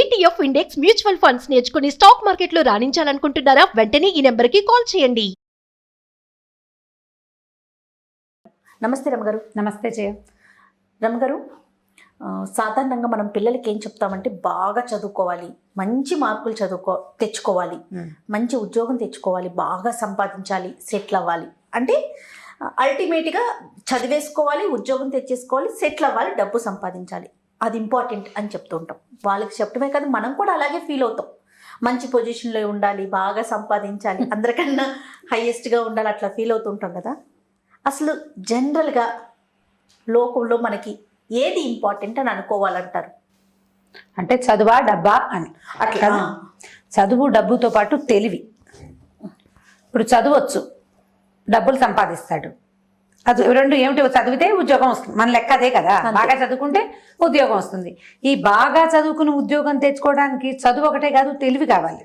ETF index mutual funds నేర్చుకుని stock మార్కెట్లో రాణించాలనుకుంటున్నారా? వెంటనే ఈ నెంబర్కి కాల్ చేయండి. నమస్తే రమగారు. నమస్తే జయ. రమగారు, సాధారణంగా మనం పిల్లలకి ఏం చెప్తామంటే బాగా చదువుకోవాలి, మంచి మార్కులు తెచ్చుకోవాలి, మంచి ఉద్యోగం తెచ్చుకోవాలి, బాగా సంపాదించాలి, సెటిల్ అవ్వాలి. అంటే అల్టిమేట్గా చదివేసుకోవాలి, ఉద్యోగం తెచ్చేసుకోవాలి, సెటిల్ అవ్వాలి, డబ్బు సంపాదించాలి, అది ఇంపార్టెంట్ అని చెప్తూ ఉంటాం. వాళ్ళకి చెప్పడమే కాదు, మనం కూడా అలాగే ఫీల్ అవుతాం. మంచి పొజిషన్లో ఉండాలి, బాగా సంపాదించాలి, అందరికన్నా హైయెస్ట్గా ఉండాలి, అట్లా ఫీల్ అవుతుంటాం కదా. అసలు జనరల్గా లోకంలో మనకి ఏది ఇంపార్టెంట్ అని అనుకోవాలంటారు? అంటే చదువా డబ్బా అని. అట్లా చదువు డబ్బుతో పాటు తెలివి. ఇప్పుడు చదవచ్చు, డబ్బులు సంపాదిస్తాడు, అది రెండు ఏమిటి? చదివితే ఉద్యోగం వస్తుంది, మన లెక్క అదే కదా. బాగా చదువుకుంటే ఉద్యోగం వస్తుంది. ఈ బాగా చదువుకుని ఉద్యోగం తెచ్చుకోవడానికి చదువు ఒకటే కాదు, తెలివి కావాలి,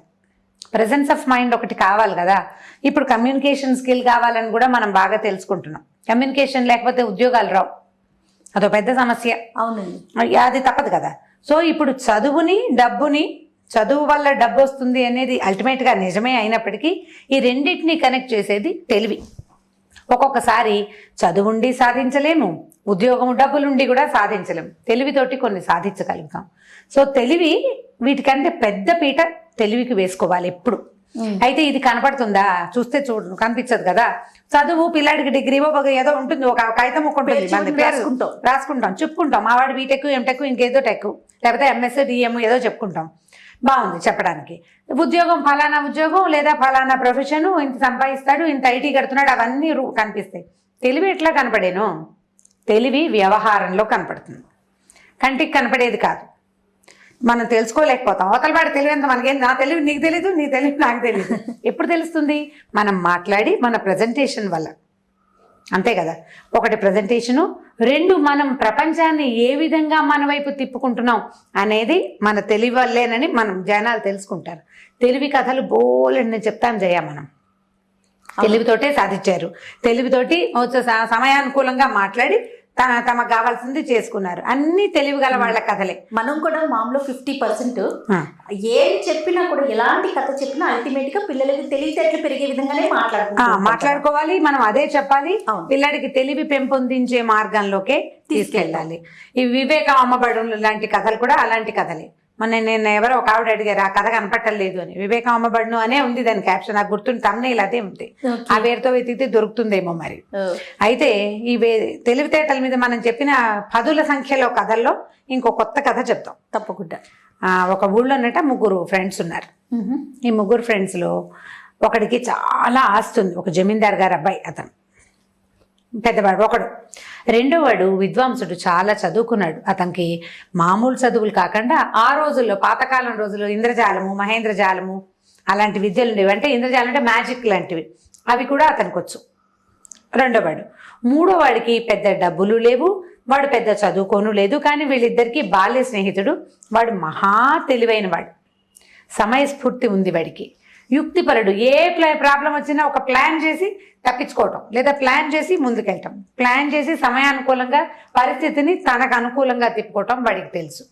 ప్రెజెన్స్ ఆఫ్ మైండ్ ఒకటి కావాలి కదా. ఇప్పుడు కమ్యూనికేషన్ స్కిల్ కావాలని కూడా మనం బాగా తెలుసుకుంటున్నాం. కమ్యూనికేషన్ లేకపోతే ఉద్యోగాలు రావు, అదో పెద్ద సమస్య. అవునండి, అది తప్పదు కదా. సో ఇప్పుడు చదువుని డబ్బుని, చదువు వల్ల డబ్బు వస్తుంది అనేది అల్టిమేట్గా నిజమే అయినప్పటికీ ఈ రెండింటిని కనెక్ట్ చేసేది తెలివి. ఒక్కొక్కసారి చదువుండి సాధించలేము, ఉద్యోగం డబ్బులుండి కూడా సాధించలేము, తెలివితోటి కొన్ని సాధించగలుగుతాం. సో తెలివి వీటికంటే పెద్ద పీట తెలివికి వేసుకోవాలి ఎప్పుడు. అయితే ఇది కనపడుతుందా? చూస్తే కనిపించదు కదా. చదువు పిల్లాడికి డిగ్రీ ఏదో ఉంటుంది, ఒక కాగితం ఉంటుంది, రాసుకుంటాం, చెప్పుకుంటాం, మా వాడు బీటెక్, ఎంటెక్, ఇంకేదో టెక్, లేకపోతే ఎంఎస్, డిఎం ఏదో చెప్పుకుంటాం, బాగుంది చెప్పడానికి. ఉద్యోగం ఫలానా ఉద్యోగం లేదా ఫలానా ప్రొఫెషను, ఇంత సంపాదిస్తాడు, ఇంత ఐటీ కడుతున్నాడు, అవన్నీ కనిపిస్తాయి. తెలివి ఎట్లా కనపడేను? తెలివి వ్యవహారంలో కనపడుతుంది, కంటికి కనపడేది కాదు. మనం తెలుసుకోలేకపోతాం. అవతల వాడి తెలివి ఎంత మనకేం, నా తెలివి నీకు తెలీదు, నీ తెలివి నాకు తెలీదు. ఎప్పుడు తెలుస్తుంది? మనం మాట్లాడి మన ప్రజెంటేషన్ వల్ల, అంతే కదా. ఒకటి ప్రజెంటేషను, రెండు మనం ప్రపంచాన్ని ఏ విధంగా మన వైపు తిప్పుకుంటున్నాం అనేది మన తెలివి వల్లేనని మనం జనాలు తెలుసుకుంటారు. తెలివి కథలు బోలెడు నేను చెప్తాను జయ. మనం తెలివితోటే సాధించారు, తెలివితోటి సమయానుకూలంగా మాట్లాడి తమకు కావాల్సింది చేసుకున్నారు. అన్ని తెలివి గల వాళ్ళ కథలే. మనం కూడా మామూలు 50% ఏం చెప్పినా కూడా, ఎలాంటి కథ చెప్పినా అల్టిమేట్ గా పిల్లలకి తెలివితేటలు పెరిగే విధంగానే మాట్లాడుకోవాలి. మనం అదే చెప్పాలి, పిల్లడికి తెలివి పెంపొందించే మార్గంలోకే తీసుకెళ్ళాలి. ఈ వివేకం అమ్మబడు లాంటి కథలు కూడా అలాంటి కథలే. నేను ఎవరో ఒక ఆవిడ అడిగారు, ఆ కథ కనపట్టలేదు అని. వివేకం అమ్మబడును అనే ఉంది దాని క్యాప్షన్, నాకు గుర్తుంది, తమ్నెయిల్ అదే ఉంది. ఆ పేరుతో వెతికితే దొరుకుతుందేమో మరి. అయితే ఈ తెలివితేటల మీద మనం చెప్పిన పదుల సంఖ్యలో కథల్లో ఇంకో కొత్త కథ చెప్తాం తప్పకుండా. ఒక ఊళ్ళోనట ముగ్గురు ఫ్రెండ్స్ ఉన్నారు. ఈ ముగ్గురు ఫ్రెండ్స్లో ఒకడికి చాలా ఆస్తి ఉంది, ఒక జమీందార్ గారు అబ్బాయి, అతను పెద్దవాడు. ఒకడు రెండో వాడు విద్వాంసుడు, చాలా చదువుకున్నాడు. అతనికి మామూలు చదువులు కాకుండా ఆ రోజుల్లో, పాతకాలం రోజుల్లో ఇంద్రజాలము, మహేంద్రజాలము అలాంటి విద్యలు ఉండేవి. అంటే ఇంద్రజాలం అంటే మ్యాజిక్ లాంటివి, అవి కూడా అతనికి వచ్చు రెండో వాడు. మూడో వాడికి పెద్ద డబ్బులు లేవు, వాడు పెద్ద చదువుకోను లేదు. కానీ వీళ్ళిద్దరికీ బాల్య స్నేహితుడు. వాడు మహా తెలివైన వాడు, సమయస్ఫూర్తి ఉంది వాడికి, యుక్తిపరుడు. ఏ ప్రాబ్లం వచ్చినా ఒక ప్లాన్ చేసి తప్పించుకోవటం, లేదా ప్లాన్ చేసి ముందుకెళ్ళటం, ప్లాన్ చేసి సమయానుకూలంగా పరిస్థితిని తనకు అనుకూలంగా తిప్పుకోవటం వాడికి తెలుసు.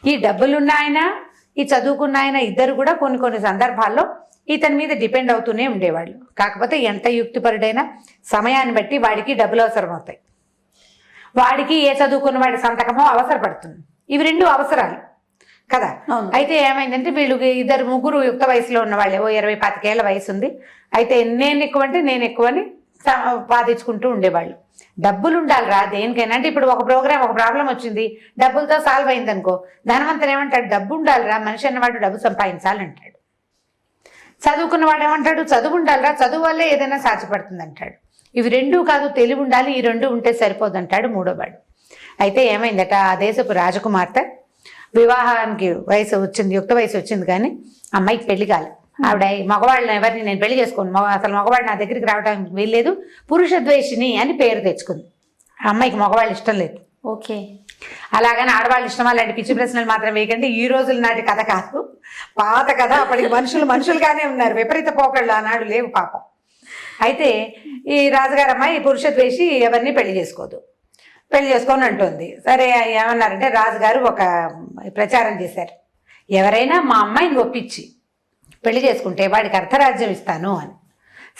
ఈ డబ్బులున్న ఆయన, ఈ చదువుకున్న ఆయన ఇద్దరు కూడా కొన్ని సందర్భాల్లో ఇతని మీద డిపెండ్ అవుతూనే ఉండేవాళ్ళు. కాకపోతే ఎంత యుక్తిపరుడైనా సమయాన్ని బట్టి వాడికి డబ్బులు అవసరం అవుతాయి. వాడికి ఏ చదువుకున్న వాడి సంతకమో అవసరపడుతుంది. ఇవి రెండు అవసరాలు కదా. అయితే ఏమైందంటే వీళ్ళు ఇద్దరు ముగ్గురు యుక్త వయసులో ఉన్న వాళ్ళే, 20-25 ఏళ్ల వయసు ఉంది. అయితే నేను ఎక్కువ అంటే నేను ఎక్కువ అని వాదించుకుంటూ ఉండేవాళ్ళు. డబ్బులు ఉండాలి రా దేనికైనా. అంటే ఇప్పుడు ఒక ప్రాబ్లం వచ్చింది, డబ్బులతో సాల్వ్ అయింది అనుకో, ధనవంతుడు ఏమంటాడు? డబ్బు ఉండాలిరా, మనిషి అన్నవాడు డబ్బు సంపాదించాలంటాడు. చదువుకున్న వాడు ఏమంటాడు? చదువు ఉండాలిరా, చదువు వల్లే ఏదైనా సాధ్యపడుతుంది అంటాడు. ఇవి రెండూ కాదు, తెలివి ఉండాలి, ఈ రెండు ఉంటే సరిపోదంటాడు మూడోవాడు. అయితే ఏమైందట, ఆ దేశపు రాజకుమార్తె వివాహానికి వయసు వచ్చింది, యుక్త వయసు వచ్చింది, కానీ అమ్మాయికి పెళ్లి కాలే. ఆవిడ మగవాళ్ళని ఎవరిని నేను పెళ్లి చేసుకోను, అసలు మగవాడు నా దగ్గరికి రావడానికి వీల్లేదు, పురుష ద్వేషిని అని పేరు తెచ్చుకుంది. అమ్మాయికి మగవాళ్ళు ఇష్టం లేదు. ఓకే, అలాగని ఆడవాళ్ళు ఇష్టమా లాంటి పిచ్చి ప్రశ్నలు మాత్రం వేయకండి. ఈ రోజుల నాటి కథ కాదు, పాత కథ. అప్పటికి మనుషులుగానే ఉన్నారు, విపరీత పోకళ్ళు ఆనాడు లేవు పాపం. అయితే ఈ రాజుగారు అమ్మాయి పురుష ద్వేషి, ఎవరిని పెళ్లి చేసుకోదు. పెళ్లి చేసుకొని అంటుంది. సరే ఏమన్నారంటే రాజుగారు ఒక ప్రచారం చేశారు, ఎవరైనా మా అమ్మాయిని ఒప్పించి పెళ్లి చేసుకుంటే వాడికి అర్ధరాజ్యం ఇస్తాను అని.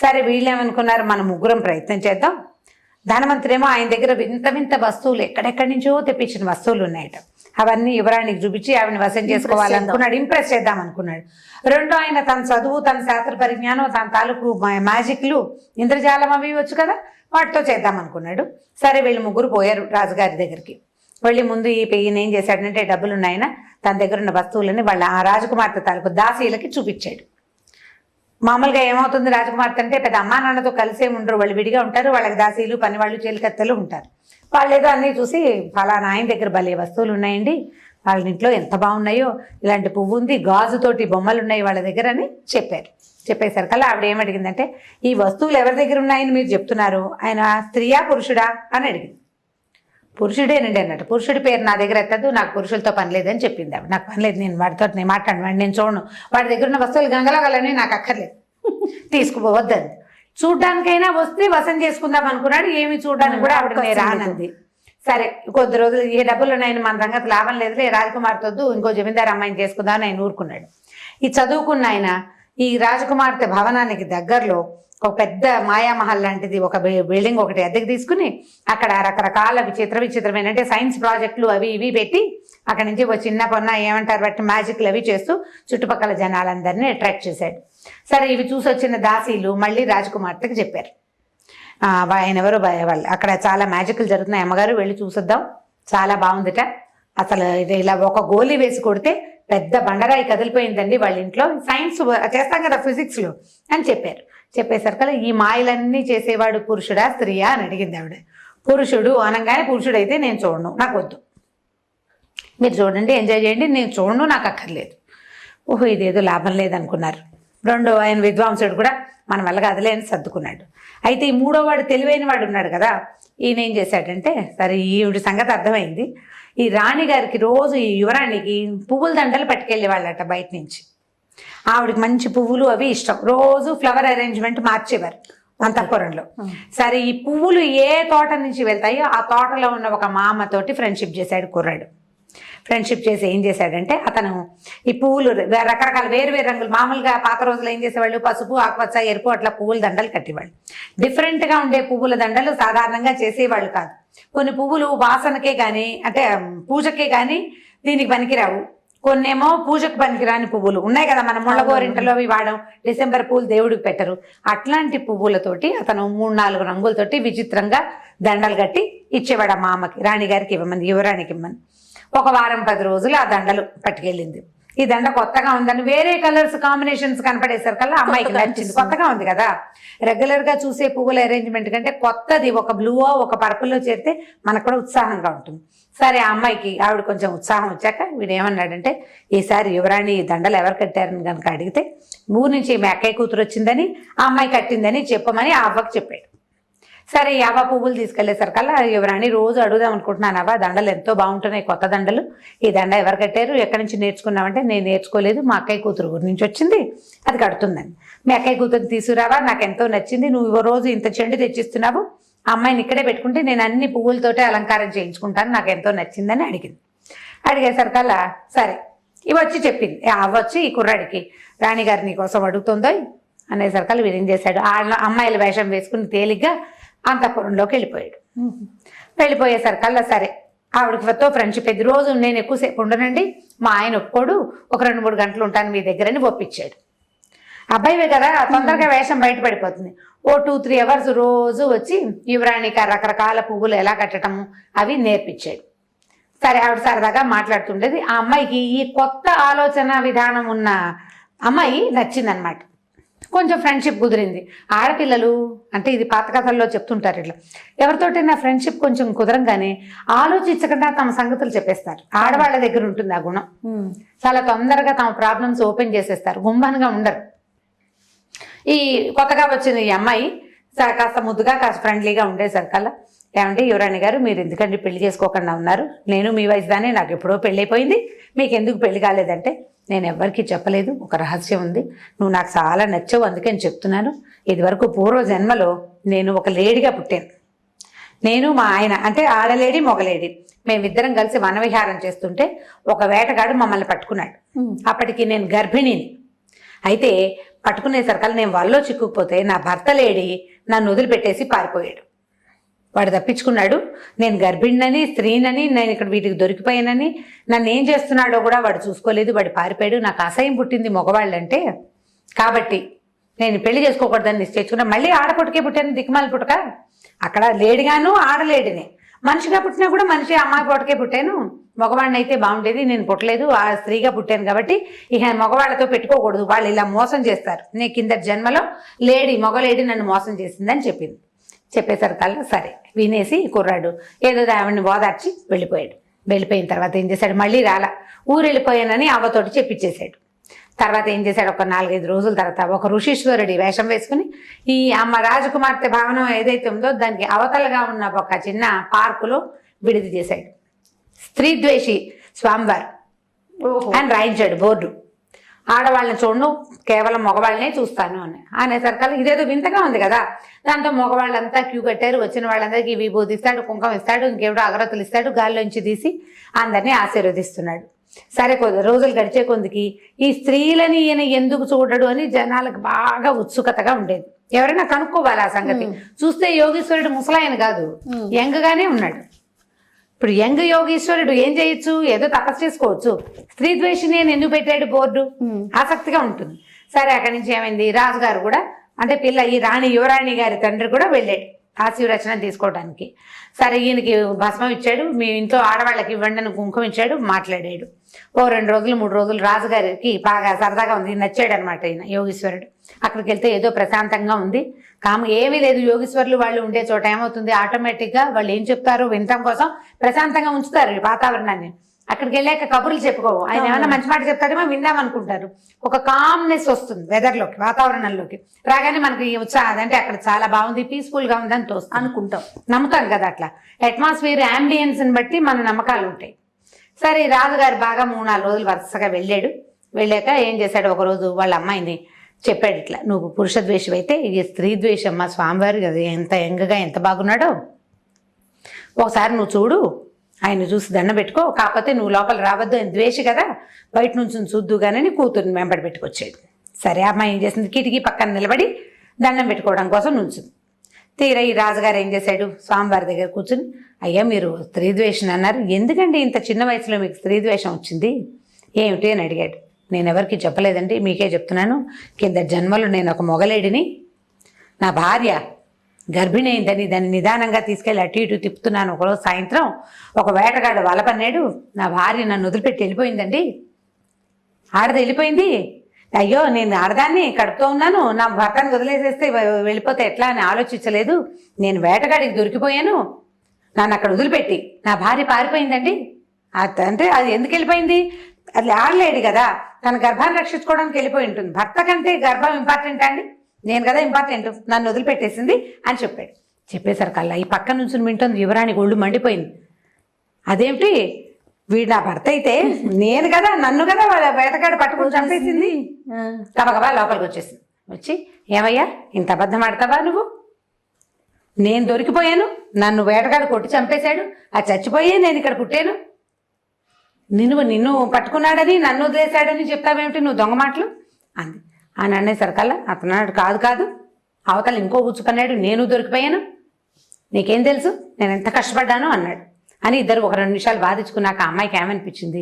సరే వీళ్ళేమనుకున్నారు, మనం ముగ్గురం ప్రయత్నం చేద్దాం. ధనవంతుడేమో ఆయన దగ్గర వింత వింత వస్తువులు ఎక్కడెక్కడి నుంచో తెప్పించిన వస్తువులు ఉన్నాయట. అవన్నీ యువరానికి చూపించి ఆవిడని వశం చేసుకోవాలనుకున్నాడు, ఇంప్రెస్ చేద్దాం అనుకున్నాడు. రెండో ఆయన తన చదువు, తన శాస్త్ర పరిజ్ఞానం, తన తాలూకు మ్యాజిక్లు, ఇంద్రజాలం అవి వచ్చు కదా, వాటితో చేద్దాం అనుకున్నాడు. సరే వీళ్ళు ముగ్గురు పోయారు రాజుగారి దగ్గరికి. వెళ్ళి ముందు ఈయన ఏం చేశాడంటే డబ్బులు ఉన్నాయన తన దగ్గర ఉన్న వస్తువులని వాళ్ళ ఆ రాజకుమార్తె తాలూకు దాసీలకి చూపించాడు. మామూలుగా ఏమవుతుంది, రాజకుమార్తె అంటే పెద్ద అమ్మా నాన్నతో కలిసే ఉండరు, వాళ్ళు విడిగా ఉంటారు. వాళ్ళకి దాసీలు, పనివాళ్ళు, చేలికత్తెలు ఉంటారు. వాళ్ళు ఏదో అన్నీ చూసి ఫలానా ఆయన దగ్గర భలే వస్తువులు ఉన్నాయండి, వాళ్ళ ఇంట్లో ఎంత బాగున్నాయో, ఇలాంటి పువ్వు ఉంది, గాజుతోటి బొమ్మలు ఉన్నాయి వాళ్ళ దగ్గర అని చెప్పారు. చెప్పేసరికల్లా ఆవిడ ఏమడిగిందంటే, ఈ వస్తువులు ఎవరి దగ్గర ఉన్నాయని మీరు చెప్తున్నారు, ఆయన స్త్రీయా పురుషుడా అని అడిగింది. పురుషుడేనండి అన్నట్టు. పురుషుడి పేరు నా దగ్గర ఎత్తద్దు, నాకు పురుషులతో పని లేదని చెప్పింది ఆవిడ. నాకు పని లేదు, నేను వాడితో నేను మాట్లాడను, వాడిని నేను చూడను, వాడి దగ్గర ఉన్న వస్తువులు గంగలగలని నాకు అక్కర్లేదు, తీసుకుపోవద్దని. చూడ్డానికైనా వస్తే వశం చేసుకుందాం అనుకున్నాడు. ఏమి చూడడానికి కూడా ఆవిడ రానంది. సరే కొద్ది రోజులు ఏ డబ్బులు ఉన్నాయని మన సంగతి లాభం లేదులే, రాజకుమార్తె ఇంకో జమీందారు అమ్మాయిని చేసుకుందామని ఆయన ఊరుకున్నాడు. ఈ చదువుకున్న ఆయన ఈ రాజకుమార్తె భవనానికి దగ్గరలో ఒక పెద్ద మాయామహల్ లాంటిది ఒక బిల్డింగ్ ఒకటి అద్దెకి తీసుకుని అక్కడ రకరకాల విచిత్రమైన అంటే సైన్స్ ప్రాజెక్టులు అవి ఇవి పెట్టి అక్కడి నుంచి ఒక చిన్న పొన్న ఏమంటారు బట్టి మ్యాజిక్లు అవి చేస్తూ చుట్టుపక్కల జనాలందరినీ అట్రాక్ట్ చేశాడు. సరే ఇవి చూసి వచ్చిన దాసీలు మళ్ళీ రాజకుమార్తెకి చెప్పారు, ఆయన ఎవరో వాళ్ళు అక్కడ చాలా మ్యాజిక్లు జరుగుతున్నాయి, అమ్మగారు వెళ్ళి చూసొద్దాం, చాలా బాగుందిట, అసలు ఇలా ఒక గోలీ వేసి కొడితే పెద్ద బండరాయి కదిలిపోయిందండి వాళ్ళ ఇంట్లో, సైన్స్ చేస్తాం కదా ఫిజిక్స్లో అని చెప్పారు. చెప్పేసరికల్లా ఈ మాయలన్నీ చేసేవాడు పురుషుడా స్త్రీయా అని అడిగింది ఆవిడ. పురుషుడు అనగానే పురుషుడైతే నేను చూడను, నాకు వద్దు, మీరు చూడండి ఎంజాయ్ చేయండి, నేను చూడను, నాకు అక్కర్లేదు. ఓహో ఇదేదో లాభం లేదనుకున్నారు. రెండో ఆయన విద్వాంసుడు కూడా మన వల్ల కదలే అని సర్దుకున్నాడు. అయితే ఈ మూడో వాడు తెలివైన వాడు ఉన్నాడు కదా, ఈయన ఏం చేశాడంటే సరే ఈవిడి సంగతి అర్థమైంది. ఈ రాణి గారికి రోజు ఈ యువరాణికి పువ్వుల దండలు పట్టుకెళ్ళేవాళ్ళట బయట నుంచి. ఆవిడకి మంచి పువ్వులు అవి ఇష్టం, రోజు ఫ్లవర్ అరేంజ్మెంట్ మార్చేవారు అంతఃపురంలో. సరే ఈ పువ్వులు ఏ తోట నుంచి వెళ్తాయో ఆ తోటలో ఉన్న ఒక మామతోటి ఫ్రెండ్షిప్ చేశాడు కుర్రాడు. ఫ్రెండ్షిప్ చేసి ఏం చేశాడంటే అతను ఈ పువ్వులు రకరకాల వేరు వేరు రంగులు, మామూలుగా పాత రోజులు ఏం చేసేవాళ్ళు పసుపు, ఆకుపచ్చ, ఎరుపు అట్లా పువ్వుల దండలు కట్టేవాళ్ళు. డిఫరెంట్గా ఉండే పువ్వుల దండలు సాధారణంగా చేసేవాళ్ళు కాదు. కొన్ని పువ్వులు వాసనకే కానీ అంటే పూజకే కానీ దీనికి పనికిరావు, కొన్నేమో పూజకు పనికిరాని పువ్వులు ఉన్నాయి కదా, మన ముళ్ళగోరింటలో అవి వాడడం, డిసెంబర్ పూలు దేవుడికి పెట్టరు, అట్లాంటి పువ్వులతోటి అతను 3-4 రంగులతోటి విచిత్రంగా దండలు కట్టి ఇచ్చేవాడు ఆ మామకి, రాణిగారికి ఇవ్వమని, యువరానికి ఇవ్వమని. ఒక వారం 10 రోజులు ఆ దండలు పట్టుకెళ్ళింది. ఈ దండ కొత్తగా ఉందని వేరే కలర్స్ కాంబినేషన్స్ కనపడేసరికల్లా అమ్మాయికి నచ్చింది, కొత్తగా ఉంది కదా, రెగ్యులర్ గా చూసే పువ్వుల అరేంజ్మెంట్ కంటే కొత్తది ఒక బ్లూ ఒక పర్పుల్లో చేరితే మనకు కూడా ఉత్సాహంగా ఉంటుంది. సరే ఆ అమ్మాయికి ఆవిడ కొంచెం ఉత్సాహం వచ్చాక వీడు ఏమన్నాడంటే, ఈసారి యువరాణి దండలు ఎవరు కట్టారని కనుక అడిగితే ఊరు నుంచి మీ అక్కయ్య కూతురు వచ్చిందని ఆ అమ్మాయి కట్టిందని చెప్పమని ఆ అవ్వకు చెప్పాడు. సరే ఈ అవ్వ పువ్వులు తీసుకెళ్లేసరికల్లా యువరాణి రోజు అడుగుదాం అనుకుంటున్నాను, అవ్వ దండలు ఎంతో బాగుంటున్నాయి, కొత్త దండలు, ఈ దండ ఎవరు కట్టారు, ఎక్కడి నుంచి నేర్చుకున్నామంటే నేను నేర్చుకోలేదు, మా అక్కయ్య కూతురు ఊరి నుంచి వచ్చింది అది కడుతుందని. మీ అక్కయ్య కూతురు తీసుకురావా, నాకు ఎంతో నచ్చింది, నువ్వు రోజు ఇంత చెండు తెచ్చిస్తున్నావు, ఆ అమ్మాయిని ఇక్కడే పెట్టుకుంటే నేను అన్ని పువ్వులతోటే అలంకారం చేయించుకుంటాను, నాకు ఎంతో నచ్చిందని అడిగింది. అడిగేసరికల్లా సరే ఇవి వచ్చి చెప్పింది, అవ్వచ్చు ఈ కుర్రాడికి రాణిగారు నీ కోసం అడుగుతుందో అనేసరికల్లా వీరేం చేశాడు, అమ్మాయిల వేషం వేసుకుని తేలిగ్గా అంతఃపురంలోకి వెళ్ళిపోయాడు. వెళ్ళిపోయేసరికల్లా సరే ఆవిడతో ఫ్రెండ్షిప్ అయింది. రోజు నేను ఎక్కువసేపు ఉండనండి, మా ఆయన ఒప్పుకోడు, ఒక 2-3 గంటలు ఉంటాను మీ దగ్గరని ఒప్పించాడు. అబ్బాయివే కదా తొందరగా వేషం బయటపడిపోతుంది. ఓ 2-3 అవర్స్ రోజు వచ్చి యువరాణికి రకరకాల పువ్వులు ఎలా కట్టడము అవి నేర్పించాడు. సరే ఆవిడ సరదాగా మాట్లాడుతుండేది. ఆ అమ్మాయికి ఈ కొత్త ఆలోచన విధానం ఉన్న అమ్మాయి నచ్చిందనమాట. కొంచెం ఫ్రెండ్షిప్ కుదిరింది. ఆడపిల్లలు అంటే ఇది పాత కథల్లో చెప్తుంటారు, ఇట్లా ఎవరితోటైనా ఫ్రెండ్షిప్ కొంచెం కుదరంగానే ఆలోచించకుండా తమ సంగతులు చెప్పేస్తారు. ఆడవాళ్ళ దగ్గర ఉంటుంది ఆ గుణం, చాలా తొందరగా తమ ప్రాబ్లమ్స్ ఓపెన్ చేసేస్తారు, గుంభనంగా ఉండరు. ఈ కొత్తగా వచ్చిన ఈ అమ్మాయి కాస్త ముద్దుగా కాస్త ఫ్రెండ్లీగా ఉండేసరికల్లా, ఏమంటే యువరాణి గారు మీరు ఎందుకంటే పెళ్లి చేసుకోకుండా ఉన్నారు, నేను మీ వయసు దానే, నాకు ఎప్పుడో పెళ్ళి అయిపోయింది, మీకు ఎందుకు పెళ్లి కాలేదంటే నేను ఎవరికి చెప్పలేదు, ఒక రహస్యం ఉంది, నువ్వు నాకు చాలా నచ్చావు అందుకని చెప్తున్నాను, ఇది వరకు పూర్వ జన్మలో నేను ఒక లేడీగా పుట్టాను, నేను మా ఆయన అంటే ఆడలేడి మొగలేడి మేమిద్దరం కలిసి వనవిహారం చేస్తుంటే ఒక వేటగాడు మమ్మల్ని పట్టుకున్నాడు. అప్పటికి నేను గర్భిణిని. అయితే పట్టుకునేసరికల్లా నేను వల్లో చిక్కుకుపోతే నా భర్త లేడి నన్ను వదిలిపెట్టేసి పారిపోయాడు. వాడు తప్పించుకున్నాడు. నేను గర్భిణినని, స్త్రీనని, నేను ఇక్కడ వీటికి దొరికిపోయానని, నన్ను ఏం చేస్తున్నాడో కూడా వాడు చూసుకోలేదు. వాడు పారిపోయాడు. నాకు అసహ్యం పుట్టింది మగవాళ్ళంటే. కాబట్టి నేను పెళ్లి చేసుకోకూడదని నిశ్చయించుకున్నా. మళ్ళీ ఆడపుట్టుకే పుట్టాను, దిక్కుమాల పుట్టక. అక్కడ లేడిగాను ఆడలేడిని. మనిషిగా పుట్టినా కూడా మనిషి అమ్మాయి పుట్టకే పుట్టాను. మగవాడిని అయితే బాగుండేది, నేను పుట్టలేదు, ఆ స్త్రీగా పుట్టాను కాబట్టి ఇక మగవాళ్ళతో పెట్టుకోకూడదు, వాళ్ళు ఇలా మోసం చేస్తారు. నేను కింద జన్మలో మగలేడి నన్ను మోసం చేసిందని చెప్పింది. చెప్పేసరికల్లా సరే వినేసి కుర్రాడు ఏదో ఆవిడని ఓదార్చి వెళ్ళిపోయాడు. వెళ్ళిపోయిన తర్వాత ఏం చేశాడు, మళ్ళీ ఊరు వెళ్ళిపోయానని అవ్వతోటి చెప్పించేశాడు. తర్వాత ఏం చేశాడు, ఒక 4-5 రోజుల తర్వాత ఒక ఋషీశ్వరుడి వేషం వేసుకుని ఈ అమ్మ రాజకుమార్తె భవనం ఏదైతే ఉందో దానికి అవతలగా ఉన్న ఒక చిన్న పార్కులో విడిది చేశాడు. స్త్రీద్వేషి స్వామివారు అని రాయించాడు బోర్డు. ఆడవాళ్ళని చూడను, కేవలం మగవాళ్ళనే చూస్తాను అని అనేసరికల్లా ఇదేదో వింతగా ఉంది కదా. దాంతో మగవాళ్ళంతా క్యూ కట్టారు. వచ్చిన వాళ్ళందరికీ విభూతి ఇస్తాడు, కుంకం ఇస్తాడు, ఇంకేవిడో అగరత్తులు ఇస్తాడు, గాల్లోంచి తీసి అందరినీ ఆశీర్వదిస్తున్నాడు. సరే రోజులు గడిచే కొందికి ఈ స్త్రీలని ఈయన ఎందుకు చూడడు అని జనాలకు బాగా ఉత్సుకతగా ఉండేది. ఎవరైనా కనుక్కోవాలి ఆ సంగతి. చూస్తే యోగీశ్వరుడు ముసలాయన కాదు, యంగ్గానే ఉన్నాడు. ఇప్పుడు యంగ్ యోగీశ్వరుడు ఏం చేయొచ్చు, ఏదో తపస్సు చేసుకోవచ్చు. స్త్రీ ద్వేషిని అని ఎందుకు పెట్టాడు బోర్డు, ఆసక్తిగా ఉంటుంది. సరే అక్కడి నుంచి ఏమైంది, రాజుగారు కూడా అంటే ఈ యువరాణి గారి తండ్రి కూడా వెళ్ళాడు ఆశీర్వచనం తీసుకోవడానికి. సరే ఈయనకి భస్మం ఇచ్చాడు, మీ ఇంట్లో ఆడవాళ్ళకి ఇవ్వండి అని కుంకుమ ఇచ్చాడు, మాట్లాడాడు. 2 రోజులు 3 రోజులు రాజుగారికి బాగా సరదాగా ఉంది, నచ్చాడు అనమాట ఈయన యోగీశ్వరుడు. అక్కడికి వెళ్తే ఏదో ప్రశాంతంగా ఉంది, ఏమీ లేదు. యోగీశ్వరులు వాళ్ళు ఉండే చోట ఏమవుతుంది, ఆటోమేటిక్గా వాళ్ళు ఏం చెప్తారో వినటం కోసం ప్రశాంతంగా ఉంచుతారు వాతావరణాన్ని. అక్కడికి వెళ్ళాక కబుర్లు చెప్పుకోవు, ఆయన ఏమైనా మంచి మాట చెప్తాడేమో విందాం అనుకుంటారు. ఒక కామ్నెస్ వస్తుంది వెదర్లోకి, వాతావరణంలోకి రాగానే మనకి ఉత్సాహం, అంటే అక్కడ చాలా బాగుంది, పీస్ఫుల్గా ఉందని తోస్తుంది అనుకుంటాం, నమ్ముతాం కదా. అట్లా అట్మాస్ఫియర్ ని బట్టి మన నమ్మకాలు ఉంటాయి. సరే రాజుగారు బాగా 3-4 రోజులు వరుసగా వెళ్ళాక ఏం చేశాడు, ఒకరోజు వాళ్ళ అమ్మాయిని చెప్పాడు, ఇట్లా నువ్వు పురుష ద్వేషం అయితే ఇది స్త్రీ ద్వేషం. మా స్వామివారు ఎంత యంగ్గా ఎంత బాగున్నాడో, ఒకసారి నువ్వు చూడు, ఆయన చూసి దండం పెట్టుకో, కాకపోతే నువ్వు లోపల రావద్దు, ఆయన ద్వేషి కదా, బయట నుంచి చూద్దుగానే కూతుర్ని వెంబడి పెట్టుకొచ్చాడు. సరే అమ్మాయి ఏం చేసింది, కిటికీ పక్కన నిలబడి దండం పెట్టుకోవడం కోసం నుంచుంది. తీరా ఈ రాజుగారు ఏం చేశాడు, స్వామివారి దగ్గర కూర్చుని, అయ్యా మీరు స్త్రీ ద్వేషం అన్నారు, ఎందుకండి ఇంత చిన్న వయసులో మీకు స్త్రీ ద్వేషం వచ్చింది ఏమిటి అని అడిగాడు. నేను ఎవరికి చెప్పలేదండి, మీకే చెప్తున్నాను. కింద జన్మలో నేను ఒక మొగలేడిని, నా భార్య గర్భిణి అయిందని దాన్ని నిదానంగా తీసుకెళ్ళి అటు ఇటు తిప్పుతున్నాను. ఒకరోజు సాయంత్రం ఒక వేటగాడు వలపన్నాడు, నా భార్య నన్ను వదిలిపెట్టి వెళ్ళిపోయిందండి. ఆడది వెళ్ళిపోయింది, అయ్యో నేను ఆడదాన్ని కడుపుతూ ఉన్నాను, నా భర్తను వదిలేసేస్తే వెళ్ళిపోతే ఎట్లా అని ఆలోచించలేదు, నేను వేటగాడికి దొరికిపోయాను, నన్ను అక్కడ వదిలిపెట్టి నా భార్య పారిపోయిందండి. అంటే అది ఎందుకు వెళ్ళిపోయింది, అది ఆడలేడు కదా, తన గర్భాన్ని రక్షించుకోవడానికి వెళ్ళిపోయి ఉంటుంది. భర్త కంటే గర్భం ఇంపార్టెంట్ అండి, నేను కదా ఇంపార్టెంట్, నన్ను వదిలిపెట్టేసింది అని చెప్పాడు. చెప్పేసరికల్లా ఈ పక్క నుంచి వింటుంది యువరాణి ఒళ్ళు మండిపోయింది. అదేమిటి, వీడు నా భర్త అయితే నేను కదా, నన్ను కదా వేటగాడు పట్టుకుని చంపేసింది. గబగబా లోపలికి వచ్చేసింది. వచ్చి, ఏమయ్యా ఇంత అబద్ధం ఆడతావా నువ్వు, నేను దొరికిపోయాను, నన్ను వేటగాడు కొట్టి చంపేశాడు, అది చచ్చిపోయే నేను ఇక్కడ పుట్టాను, నిన్ను పట్టుకున్నాడని నన్ను వదిలేశాడని చెప్తావేమిటి నువ్వు దొంగ మాటలు అంది. అని అనేసరికల్లా అతను కాదు అవతల ఇంకో గుచ్చుకున్నాడు, నేను దొరికిపోయాను, నీకేం తెలుసు నేను ఎంత కష్టపడ్డాను అన్నాడు. అని ఇద్దరు ఒక 2 నిమిషాలు బాధించుకున్నాక అమ్మాయికి ఏమనిపించింది,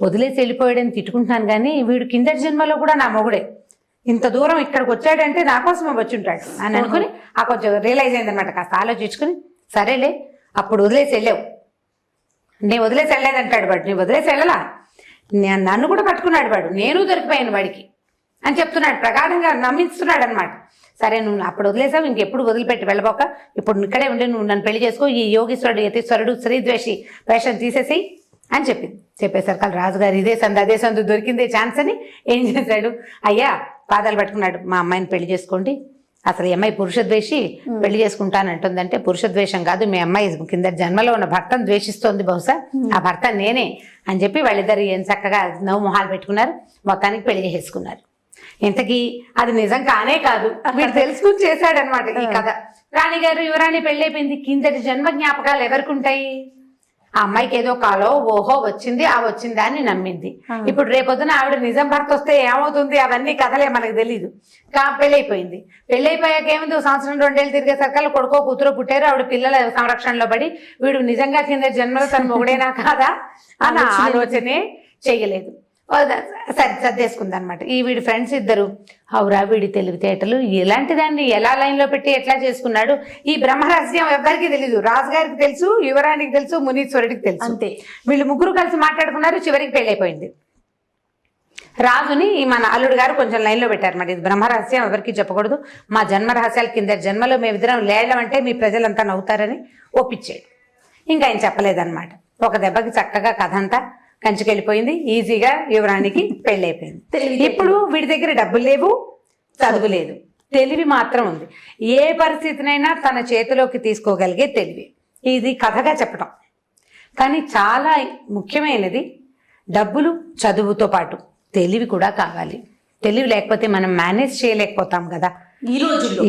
వదిలేసి వెళ్ళిపోయాడని తిట్టుకుంటున్నాను కానీ వీడు కిందటి జన్మలో కూడా నా మొగుడే, ఇంత దూరం ఇక్కడికి వచ్చాడంటే నా కోసమే వచ్చి ఉంటాడు అని అనుకుని కొంచెం రియలైజ్ అయిందనమాట. కాస్త ఆలోచించుకుని, సరేలే అప్పుడు వదిలేసి వెళ్ళావు, నేను వదిలేసి వెళ్ళలేదంటాడు వాడు, నేను వదిలేసి వెళ్ళలా, నన్ను కూడా పట్టుకున్నాడు వాడు, నేను దొరికిపోయాను వాడికి అని చెప్తున్నాడు, ప్రగాఢంగా నమ్మిస్తున్నాడు అనమాట. సరే నువ్వు అప్పుడు వదిలేసావు, ఇంకెప్పుడు వదిలిపెట్టి వెళ్ళబోక ఇప్పుడు ఇక్కడే ఉండి నువ్వు నన్ను పెళ్లి చేసుకో, ఈ యోగీశ్వరుడు యతీశ్వరుడు స్త్రీద్వేషి వేషం తీసేసి అని చెప్పింది. చెప్పేసరికి రాజుగారు ఇదే సందు దొరికిందే ఛాన్స్ అని ఏం చేశాడు, అయ్యా పాదాలు పట్టుకున్నాడు, మా అమ్మాయిని పెళ్లి చేసుకోండి, అసలు ఈ అమ్మాయి పురుషద్వేషి పెళ్లి చేసుకుంటానంటుందంటే పురుషద్వేషం కాదు, మీ అమ్మాయి కింద జన్మలో ఉన్న భర్తను ద్వేషిస్తోంది, బహుశా ఆ భర్త నేనే అని చెప్పి వాళ్ళిద్దరు ఏం చక్కగా నవ్వు మొహాలు పెట్టుకున్నారు, మొత్తానికి పెళ్లి చేసుకున్నారు. ఇంతకీ అది నిజం కానే కాదు, వీడు తెలుసుకుని చేశాడనమాట ఈ కథ. రాణిగారు యువరాణి పెళ్ళైపోయింది, కిందటి జన్మ జ్ఞాపకాలు ఎవరికి ఉంటాయి? ఆ అమ్మాయికి ఏదో కాలో ఓహో వచ్చింది, ఆ వచ్చిందా అని నమ్మింది. ఇప్పుడు రేపొద్దున ఆవిడ నిజం భర్త వస్తే ఏమవుతుంది? అవన్నీ కథలే, మనకు తెలీదు. పెళ్ళైపోయింది. పెళ్ళైపోయాక ఏముంది, సంవత్సరం 2 ఏళ్ళు తిరిగే సరికల్లా కొడుకో కూతురో పుట్టారు. ఆవిడ పిల్లల సంరక్షణలో పడి వీడు నిజంగా కింద జన్మలో తన మొగుడేనా కాదా అన్న ఆలోచనే చెయ్యలేదు. సరే సర్దేసుకుంది అనమాట. ఈ వీడి ఫ్రెండ్స్ ఇద్దరు, అవురా వీడి తెలివితేటలు, ఇలాంటి దాన్ని ఎలా లైన్లో పెట్టి ఎట్లా చేసుకున్నాడు, ఈ బ్రహ్మరహస్యం ఎవరికి తెలీదు. రాజుగారికి తెలుసు, యువరానికి తెలుసు, మునీశ్వరుడికి తెలుసు. అంతే. వీళ్ళు ముగ్గురు కలిసి మాట్లాడుకున్నారు. చివరికి పెళ్ళైపోయింది. రాజుని మన అల్లుడు గారు కొంచెం లైన్లో పెట్టారు. మరి ఇది బ్రహ్మరహస్యం ఎవరికి చెప్పకూడదు, మా జన్మ రహస్యాల కింద జన్మలో మేమిద్దరం లేయడం అంటే మీ ప్రజలంతా నవ్వుతారని ఒప్పించాడు. ఇంకా ఆయన చెప్పలేదన్నమాట. ఒక దెబ్బకి చక్కగా కథ అంతా కంచుకెళ్ళిపోయింది. ఈజీగా యువరానికి పెళ్ళైపోయింది. ఇప్పుడు వీడి దగ్గర డబ్బులు లేవు, చదువు లేదు, తెలివి మాత్రం ఉంది. ఏ పరిస్థితినైనా తన చేతిలోకి తీసుకోగలిగే తెలివి. ఇది కథగా చెప్పటం. కానీ చాలా ముఖ్యమైనది డబ్బులు, చదువుతో పాటు తెలివి కూడా కావాలి. తెలివి లేకపోతే మనం మేనేజ్ చేయలేకపోతాం కదా.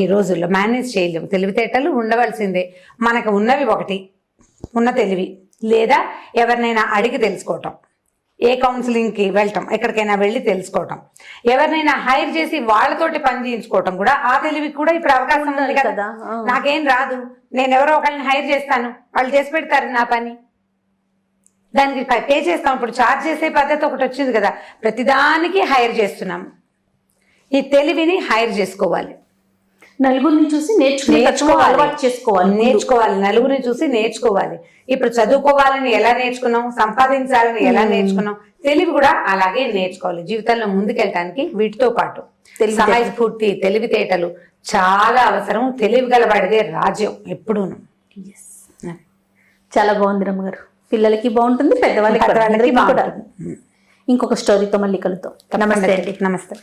ఈ రోజుల్లో మేనేజ్ చేయలేము. తెలివితేటలు ఉండవలసిందే. మనకు ఉన్నవి ఒకటి, ఉన్న తెలివి, లేదా ఎవరినైనా అడిగి తెలుసుకోవటం, ఏ కౌన్సిలింగ్కి వెళ్ళటం, ఎక్కడికైనా వెళ్ళి తెలుసుకోవటం, ఎవరినైనా హైర్ చేసి వాళ్ళతోటి పని చేయించుకోవటం కూడా ఆ తెలివికి కూడా ఇప్పుడు అవకాశం ఉంది కదా. నాకేం రాదు, నేను ఎవరో ఒకరిని హైర్ చేస్తాను, వాళ్ళు చేసి పెడతారు నా పని, దానికి పే చేస్తాం. ఇప్పుడు ఛార్జ్ చేసే పద్ధతి ఒకటి వచ్చింది కదా, ప్రతిదానికి హైర్ చేస్తున్నాము. ఈ తెలివిని హైర్ చేసుకోవాలి. నలుగురిని చూసి నేర్చుకోవాలి. నలుగురిని చూసి నేర్చుకోవాలి. ఇప్పుడు చదువుకోవాలని ఎలా నేర్చుకున్నాం, సంపాదించాలని ఎలా నేర్చుకున్నాం, తెలివి కూడా అలాగే నేర్చుకోవాలి. జీవితంలో ముందుకెళ్ళటానికి వీటితో పాటు సమయస్ఫూర్తి, తెలివితేటలు చాలా అవసరం. తెలివి గలవాడిదే రాజ్యం ఎప్పుడూను. చాలా బాగుంది రమ్మగారు. పిల్లలకి బాగుంటుంది, పెద్దవాళ్ళకి కూడా. ఇంకొక స్టోరీతో మళ్ళీ కలుద్దాం. నమస్తే అండి. నమస్తే.